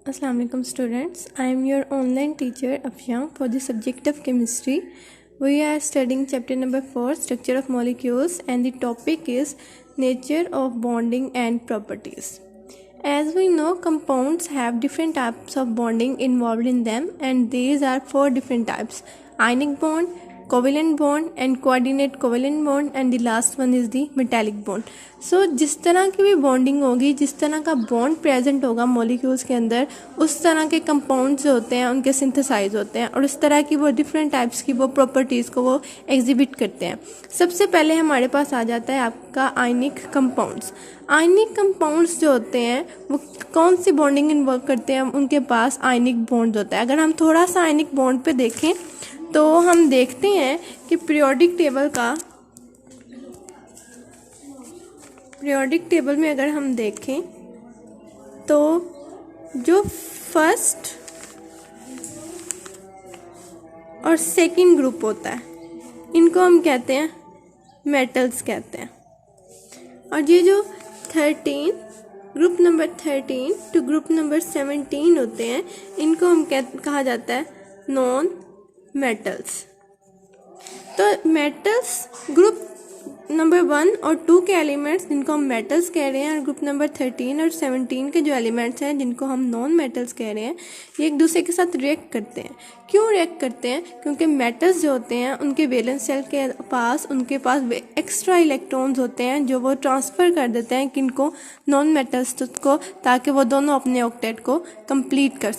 Assalamu alaikum students. I am your online teacher Afsham for the subject of chemistry. We are studying chapter number 4, structure of molecules, and the topic is nature of bonding and properties. As we know, compounds have different types of bonding involved in them, and these are 4 different types: ionic bond, covalent bond and coordinate covalent bond, and the last one is the metallic bond. So जिस तरह की भी bonding होगी, जिस तरह का bond present होगा molecules के अंदर, उस तरह के कंपाउंड्स जो होते हैं उनके सिंथेसाइज होते हैं और उस तरह की वो डिफरेंट टाइप्स की वो प्रॉपर्टीज़ को वो एग्जिबिट करते हैं. सबसे पहले हमारे पास आ जाता है आपका आयनिक कंपाउंड्स. आयनिक कंपाउंड्स जो होते हैं वो कौन सी बॉन्डिंग इन्वॉल्व करते हैं? उनके पास आयनिक बॉन्ड होता है. अगर हम थोड़ा सा आयनिक बॉन्ड पे देखें तो हम देखते हैं कि पीरियोडिक टेबल में अगर हम देखें तो जो फर्स्ट और सेकंड ग्रुप होता है इनको हम कहते हैं मेटल्स कहते हैं. और ये जो 13 group number 13 to group number 17 होते हैं इनको हम कहा जाता है नॉन मेटल्स. तो मेटल्स ग्रुप नंबर 1 और 2 के एलिमेंट्स जिनको हम मेटल्स कह रहे हैं और ग्रुप नंबर 13 और 17 के जो एलिमेंट्स हैं जिनको हम नॉन मेटल्स कह रहे हैं, ये एक दूसरे के साथ रिएक्ट करते हैं. क्यों रिएक्ट करते हैं? क्योंकि मेटल्स जो होते हैं उनके वैलेंस शेल के पास उनके पास एक्स्ट्रा इलेक्ट्रॉन्स होते हैं जो वो ट्रांसफ़र कर देते हैं किनको, नॉन मेटल्स को, ताकि वो दोनों अपने ऑक्टेट को कंप्लीट कर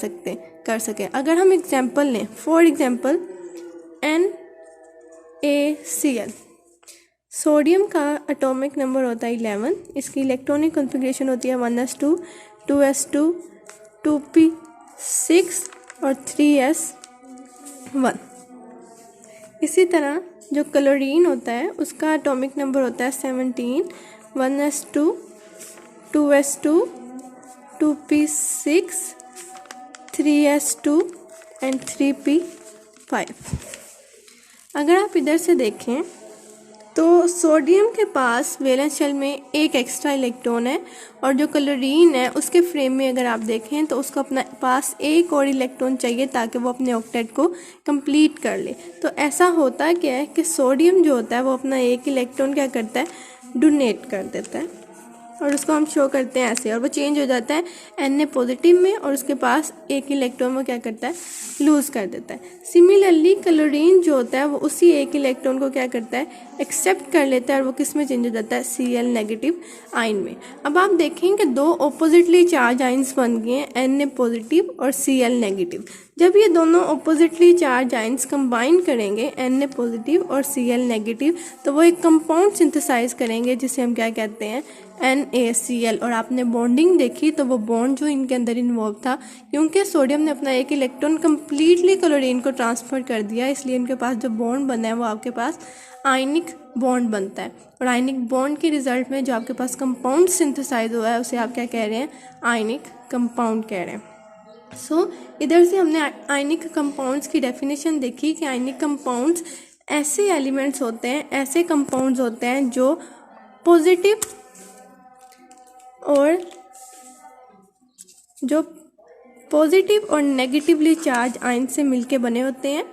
सकें. अगर हम एग्जांपल लें, फॉर एग्जांपल NaCl, सोडियम का एटॉमिक नंबर होता है 11. इसकी इलेक्ट्रॉनिक कॉन्फ़िगरेशन होती है 1s2, 2s2, 2p6 और 3s1. इसी तरह जो क्लोरीन होता है उसका एटॉमिक नंबर होता है 17, 1s2, 2s2, 2p6, 3s2 and 3p5. अगर आप इधर से देखें तो सोडियम के पास वैलेंस शेल में एक एक्स्ट्रा इलेक्ट्रॉन है और जो क्लोरीन है उसके फ्रेम में अगर आप देखें तो उसको अपना पास एक और इलेक्ट्रॉन चाहिए ताकि वो अपने ऑक्टेट को कंप्लीट कर ले. तो ऐसा होता क्या है कि सोडियम जो होता है वो अपना एक इलेक्ट्रॉन क्या करता है, डोनेट कर देता है और उसको हम शो करते हैं ऐसे, और वो चेंज हो जाता है Na पॉजिटिव में और उसके पास एक इलेक्ट्रॉन वो क्या करता है, लूज़ कर देता है. सिमिलरली क्लोरीन जो होता है वो उसी एक इलेक्ट्रॉन को क्या करता है, एक्सेप्ट कर लेता है और वो किस में चेंज हो जाता है, Cl नेगेटिव आयन में. अब आप देखेंगे दो ऑपोजिटली चार्ज आयन्स बन गए हैं, Na पॉजिटिव और Cl नेगेटिव. जब ये दोनों ऑपोजिटली चार्ज आयन्स कंबाइन करेंगे Na पॉजिटिव और Cl नेगेटिव तो वो एक कंपाउंड सिंथेसाइज करेंगे जिसे हम क्या कहते हैं, NaCl. और आपने बॉन्डिंग देखी तो वो बॉन्ड जो इनके अंदर इन्वॉल्व था, क्योंकि सोडियम ने अपना एक इलेक्ट्रॉन कम्प्लीटली क्लोरीन को ट्रांसफ़र कर दिया, इसलिए इनके पास जो बॉन्ड बना है वो आपके पास आयनिक बॉन्ड बनता है. और आयनिक बॉन्ड के रिजल्ट में जो आपके पास कंपाउंड सिंथेसाइज हुआ है उसे आप क्या कह रहे हैं, आयनिक कंपाउंड कह रहे हैं. सो इधर से हमने आयनिक कंपाउंड्स की डेफिनेशन देखी कि आयनिक कंपाउंड्स ऐसे एलिमेंट्स होते हैं, ऐसे कंपाउंड्स होते हैं जो पॉजिटिव और नेगेटिवली चार्ज आयन से मिलके बने होते हैं.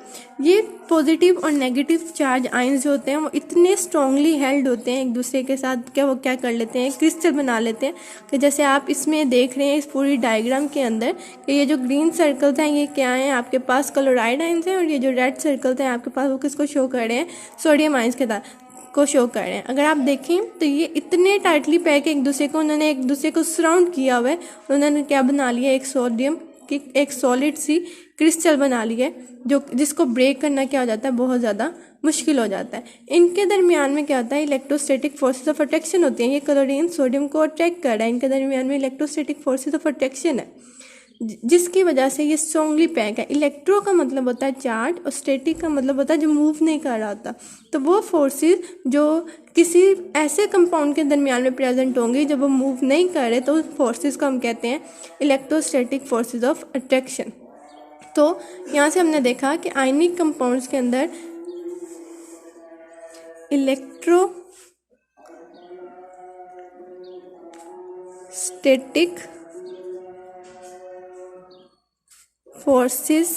ये पॉजिटिव और नेगेटिव चार्ज आयन्स जो होते हैं वो इतने स्ट्रांगली हेल्ड होते हैं एक दूसरे के साथ, वो क्या कर लेते हैं, क्रिस्टल बना लेते हैं. कि जैसे आप इसमें देख रहे हैं इस पूरी डायग्राम के अंदर कि ये जो ग्रीन सर्कल्स हैं ये क्या हैं, आपके पास क्लोराइड आयन्स हैं, और ये जो रेड सर्कल्स हैं आपके पास वो किसको शो कर रहे हैं, सोडियम आयन्स के को शो कर रहे हैं. अगर आप देखें तो ये इतने टाइटली पैक एक दूसरे को, उन्होंने एक दूसरे को सराउंड किया हुआ है. उन्होंने क्या बना लिया, एक सोडियम की एक सॉलिड सी क्रिस्टल बना ली है जिसको ब्रेक करना क्या हो जाता है, बहुत ज़्यादा मुश्किल हो जाता है. इनके दरमियान में क्या होता है, इलेक्ट्रोस्टैटिक फोर्सेस ऑफ अट्रैक्शन होती हैं. ये क्लोरीन सोडियम को अट्रैक्ट कर रहा है, इनके दरमियान में इलेक्ट्रोस्टैटिक फोर्सेस ऑफ अट्रैक्शन है जिसकी वजह से ये स्ट्रांगली पैक है. इलेक्ट्रो का मतलब होता है चार्ज और स्टैटिक का मतलब होता है जो मूव नहीं कर रहा होता. तो वो फोर्सेस जो किसी ऐसे कंपाउंड के दरमियान में प्रेजेंट होंगी जब वो मूव नहीं कर रहे तो उस फोर्सेस को हम कहते हैं इलेक्ट्रोस्टैटिक फोर्सेस ऑफ अट्रैक्शन. तो यहाँ से हमने देखा कि आयनिक कंपाउंड्स के अंदर इलेक्ट्रोस्टैटिक फोर्सेस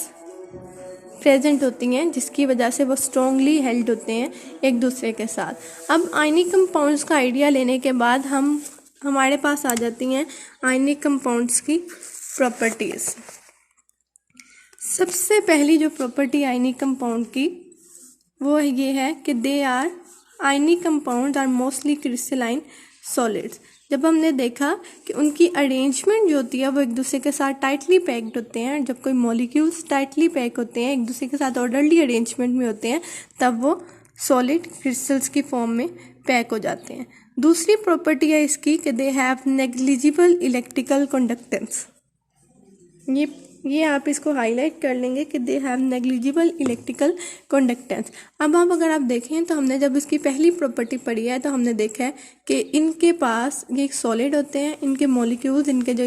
प्रेजेंट होती हैं जिसकी वजह से वो स्ट्रॉन्गली हेल्ड होते हैं एक दूसरे के साथ। अब आयनिक कंपाउंड्स का आइडिया लेने के बाद हमारे पास आ जाती हैं आयनिक कंपाउंड्स की प्रॉपर्टीज़। सबसे पहली जो प्रॉपर्टी आयनिक कंपाउंड की वो ये है कि they are ionic compounds are mostly crystalline solids. जब हमने देखा कि उनकी अरेंजमेंट जो होती है वो एक दूसरे के साथ टाइटली पैक्ड होते हैं, जब कोई मॉलिक्यूल्स टाइटली पैक होते हैं एक दूसरे के साथ ऑर्डरली अरेंजमेंट में होते हैं तब वो सॉलिड क्रिस्टल्स की फॉर्म में पैक हो जाते हैं। दूसरी प्रॉपर्टी है इसकी कि they have negligible electrical conductance. ये आप इसको हाईलाइट कर लेंगे कि they have negligible electrical conductance. अब अगर आप देखें तो हमने जब इसकी पहली प्रॉपर्टी पढ़ी है तो हमने देखा है कि इनके पास ये एक सॉलिड होते हैं, इनके मॉलिक्यूल्स, इनके जो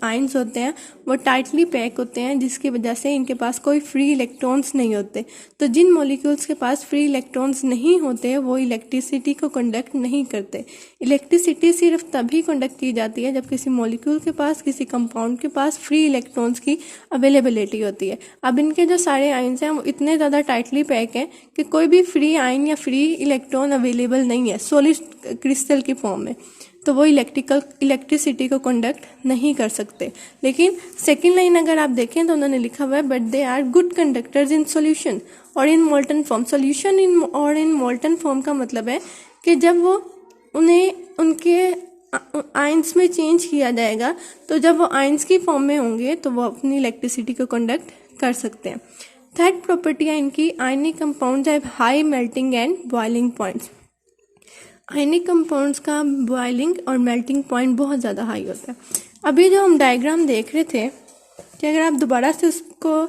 आयंस होते हैं वो टाइटली पैक होते हैं जिसकी वजह से इनके पास कोई फ्री इलेक्ट्रॉन्स नहीं होते। तो जिन मॉलिक्यूल्स के पास फ्री इलेक्ट्रॉन्स नहीं होते वो इलेक्ट्रिसिटी को कंडक्ट नहीं करते। इलेक्ट्रिसिटी सिर्फ तभी कंडक्ट की जाती है जब किसी मॉलिक्यूल के पास, किसी कंपाउंड के पास फ्री इलेक्ट्रॉन्स की अवेलेबिलिटी होती है। अब इनके जो सारे आयंस हैं वो इतने ज़्यादा टाइटली पैक हैं कि कोई भी फ्री आयन या फ्री इलेक्ट्रॉन अवेलेबल नहीं है सॉलिड क्रिस्टल की फॉर्म में, तो वो इलेक्ट्रिसिटी को कंडक्ट नहीं कर सकते। लेकिन सेकेंड लाइन अगर आप देखें तो उन्होंने लिखा हुआ है but they are good conductors in solution और in molten form. Solution in molten form का मतलब है कि जब वो उन्हें उनके आयंस में चेंज किया जाएगा तो जब वो आयंस की फॉर्म में होंगे तो वो अपनी इलेक्ट्रिसिटी को कंडक्ट कर सकते हैं। थर्ड प्रॉपर्टी है इनकी ionic compounds have high melting and boiling points. Ionic compounds का बॉइलिंग और मेल्टिंग पॉइंट बहुत ज़्यादा हाई होता है। अभी जो हम डायग्राम देख रहे थे कि अगर आप दोबारा से उसको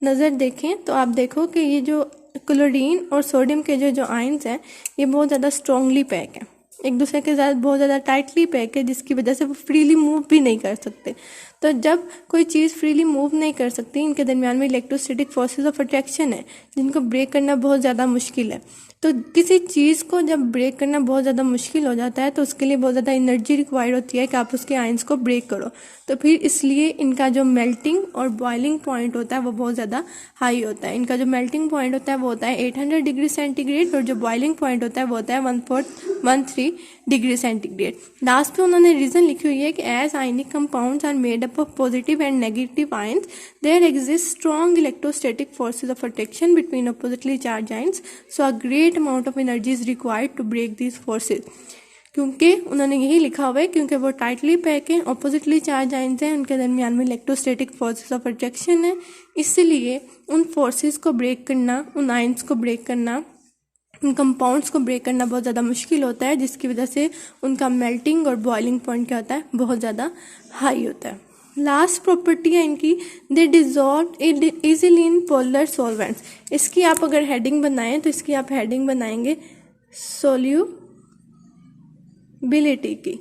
नज़र देखें तो आप देखो कि ये जो क्लोरीन और सोडियम के जो आयंस हैं ये बहुत ज़्यादा स्ट्रॉन्गली पैक है, एक दूसरे के साथ बहुत ज़्यादा टाइटली पैक है जिसकी वजह से वो फ्रीली मूव भी नहीं कर सकते। तो जब कोई चीज़ फ्रीली मूव नहीं कर सकती, इनके दरमियान में इलेक्ट्रोस्टैटिक फोर्सेस ऑफ अट्रैक्शन है जिनको ब्रेक करना बहुत ज़्यादा मुश्किल है। तो किसी चीज़ को जब ब्रेक करना बहुत ज़्यादा मुश्किल हो जाता है तो उसके लिए बहुत ज़्यादा एनर्जी रिक्वायर्ड होती है कि आप उसके आयंस को ब्रेक करो। तो फिर इसलिए इनका जो मेल्टिंग और बॉइलिंग पॉइंट होता है वो बहुत ज़्यादा हाई होता है। इनका जो मेल्टिंग पॉइंट होता है वो होता है 800 डिग्री सेंटीग्रेड और जो बॉइलिंग पॉइंट होता है वो होता है 1413 डिग्री सेंटीग्रेड। लास्ट में उन्होंने रीज़न लिखी हुई है कि as ionic compounds are made up of positive and negative ions there exist strong electrostatic forces of attraction between oppositely charge ions so a great amount of energy is required to break these forces. क्योंकि उन्होंने यही लिखा हुआ है क्योंकि वो tightly packed हैं, oppositely charge ions हैं, उनके दरमियान में इलेक्ट्रोस्टैटिक फोर्सेस ऑफ अट्रैक्शन है, इसलिए उन फोर्सेस को ब्रेक करना, उन आयंस को ब्रेक करना, उन कंपाउंड्स को ब्रेक करना बहुत ज़्यादा मुश्किल होता है जिसकी वजह से उनका मेल्टिंग और बॉइलिंग पॉइंट क्या होता है, बहुत ज़्यादा हाई होता है। लास्ट प्रॉपर्टी है इनकी they dissolve easily in polar solvents. इसकी आप अगर हेडिंग बनाएं तो इसकी आप हेडिंग बनाएंगे सोल्यूबिलिटी की।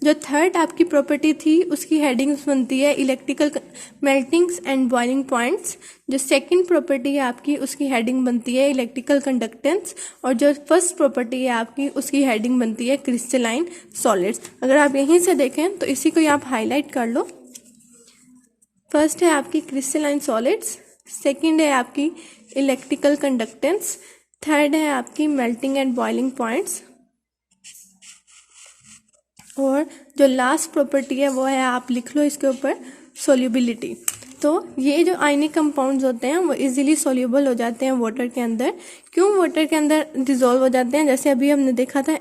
जो थर्ड आपकी प्रॉपर्टी थी उसकी हेडिंग्स बनती है इलेक्ट्रिकल मेल्टिंग्स एंड बॉइलिंग पॉइंट्स। जो सेकंड प्रॉपर्टी है आपकी उसकी हेडिंग बनती है इलेक्ट्रिकल कंडक्टेंस और जो फर्स्ट प्रॉपर्टी है आपकी उसकी हेडिंग बनती है क्रिस्टलाइन सॉलिड्स। अगर आप यहीं से देखें तो इसी को आप हाईलाइट कर लो। फर्स्ट है आपकी क्रिस्टलाइन सॉलिड्स, सेकेंड है आपकी इलेक्ट्रिकल कंडक्टेंस, थर्ड है आपकी मेल्टिंग एंड बॉइलिंग पॉइंट्स और जो लास्ट प्रॉपर्टी है वो है आप लिख लो इसके ऊपर सोल्यूबिलिटी। तो ये जो आयनिक कंपाउंड्स होते हैं वो इजीली सोल्यूबल हो जाते हैं वाटर के अंदर। क्यों वाटर के अंदर डिजोल्व हो जाते हैं? जैसे अभी हमने देखा था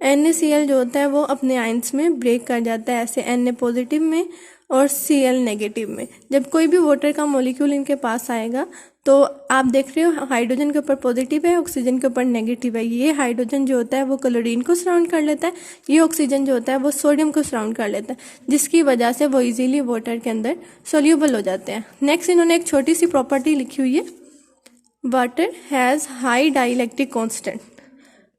NaCl जो होता है वो अपने आयंस में ब्रेक कर जाता है, ऐसे Na पॉजिटिव में और Cl नेगेटिव में। जब कोई भी वाटर का मॉलिक्यूल इनके पास आएगा तो आप देख रहे हो हाइड्रोजन के ऊपर पॉजिटिव है, ऑक्सीजन के ऊपर नेगेटिव है। ये हाइड्रोजन जो होता है वो क्लोरीन को सराउंड कर लेता है, ये ऑक्सीजन जो होता है वो सोडियम को सराउंड कर लेता है, जिसकी वजह से वो इजीली वाटर के अंदर सोल्यूबल हो जाते हैं। नेक्स्ट इन्होंने एक छोटी सी प्रॉपर्टी लिखी हुई है, water has high dielectric constant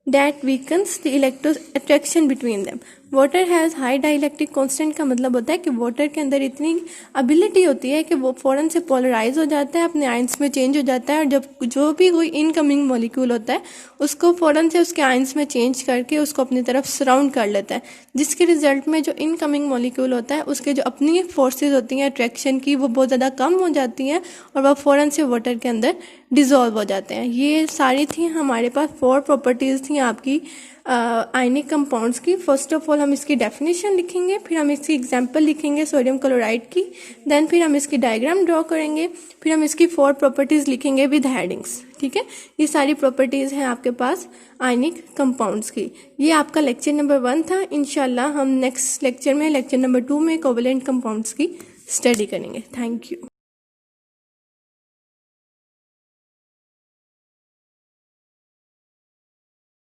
that weakens the electro attraction between them. Water has high dielectric constant का मतलब होता है कि वाटर के अंदर इतनी एबिलिटी होती है कि वो फ़ौरन से पोलराइज हो जाता है, अपने आयंस में चेंज हो जाता है, और जब जो भी कोई इनकमिंग मॉलिक्यूल होता है उसको फ़ौरन से उसके आयंस में चेंज करके उसको अपनी तरफ सराउंड कर लेता है, जिसके रिजल्ट में जो इनकमिंग मॉलिक्यूल होता है उसके जो अपनी फोर्सेज होती हैं अट्रैक्शन की वो बहुत ज़्यादा कम हो जाती हैं और वह फ़ौरन से वाटर के अंदर डिज़ोल्व हो जाते हैं। ये सारी थी हमारे पास 4 प्रॉपर्टीज़ थी आपकी आयनिक कंपाउंड्स की। फर्स्ट ऑफ ऑल हम इसकी डेफिनेशन लिखेंगे, फिर हम इसकी एग्जांपल लिखेंगे सोडियम क्लोराइड की, देन फिर हम इसकी डायग्राम ड्रॉ करेंगे, फिर हम इसकी 4 प्रॉपर्टीज़ लिखेंगे विद हेडिंग्स। ठीक है, ये सारी प्रॉपर्टीज़ हैं आपके पास आयनिक कंपाउंड्स की। ये आपका लेक्चर नंबर 1 था। इंशाल्लाह हम नेक्स्ट लेक्चर में लेक्चर नंबर 2 में कोवेलेंट कंपाउंड्स की स्टडी करेंगे। Thank you.